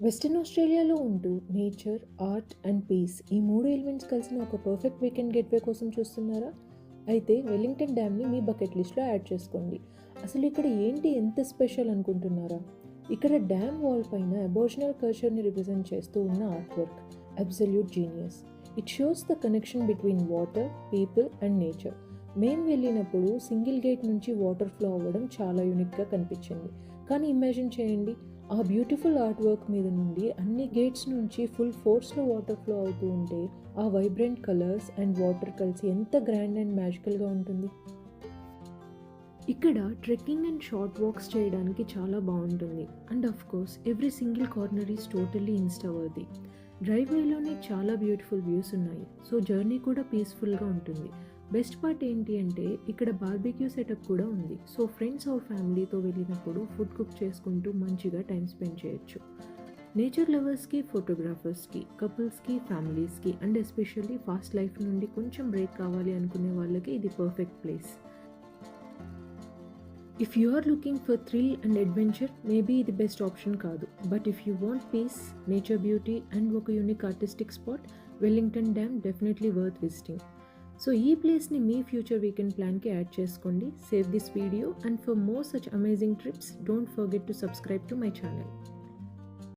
Western ఆస్ట్రేలియాలో ఉంటూ nature, art and piece ఈ 3 ఎలిమెంట్స్ కలిసిన ఒక పర్ఫెక్ట్ వీకెండ్ గెట్‌వే కోసం చూస్తున్నారా? అయితే వెల్లింగ్టన్ డ్యామ్‌ని మీ బకెట్ లిస్ట్‌లో యాడ్ చేసుకోండి. అసలు ఇక్కడ ఏంటి ఎంత స్పెషల్ అనుకుంటున్నారా? ఇక్కడ డ్యామ్ వాల్ పైన అబోరిజినల్ కల్చర్‌ని రిప్రజెంట్ చేస్తూ ఉన్న art work absolute genius. It shows the connection between water, people and nature. మేం వెళ్ళినప్పుడు సింగిల్ గేట్ నుంచి వాటర్ ఫ్లో అవ్వడం చాలా యూనిక్‌గా కనిపించింది. కానీ ఇమాజిన్ చేయండి, ఆ బ్యూటిఫుల్ ఆర్ట్ వర్క్ మీద నుండి అన్ని గేట్స్ నుంచి ఫుల్ ఫోర్స్లో వాటర్ ఫ్లో అవుతూ ఉంటే ఆ వైబ్రెంట్ కలర్స్ అండ్ వాటర్ కలిసి ఎంత గ్రాండ్ అండ్ మ్యాజికల్గా ఉంటుంది. ఇక్కడ ట్రెక్కింగ్ అండ్ షార్ట్ వాక్స్ చేయడానికి చాలా బాగుంటుంది. And of course every single corner is totally instaworthy. డ్రైవ్వేలోనే చాలా బ్యూటిఫుల్ వ్యూస్ ఉన్నాయి, సో జర్నీ కూడా పీస్ఫుల్గా ఉంటుంది. బెస్ట్ పార్ట్ ఏంటి అంటే ఇక్కడ బార్బిక్యూ సెటప్ కూడా ఉంది, సో ఫ్రెండ్స్ ఆర్ ఫ్యామిలీతో వెళ్ళినప్పుడు ఫుడ్ కుక్ చేసుకుంటూ మంచిగా టైం స్పెండ్ చేయొచ్చు. నేచర్ లవర్స్కి, ఫోటోగ్రాఫర్స్కి, కపుల్స్కి, ఫ్యామిలీస్కి అండ్ ఎస్పెషల్లీ ఫాస్ట్ లైఫ్ నుండి కొంచెం బ్రేక్ కావాలి అనుకునే వాళ్ళకి ఇది perfect place. If you are looking for thrill and adventure, maybe ఇది బెస్ట్ ఆప్షన్ కాదు. But if you want peace, nature beauty and ఒక unique artistic spot, Wellington dam definitely worth visiting. So ఈ ప్లేస్ని మీ ఫ్యూచర్ వీకెండ్ ప్లాన్కి add చేసుకోండి. Save this video and for more such amazing trips don't forget to subscribe to my channel.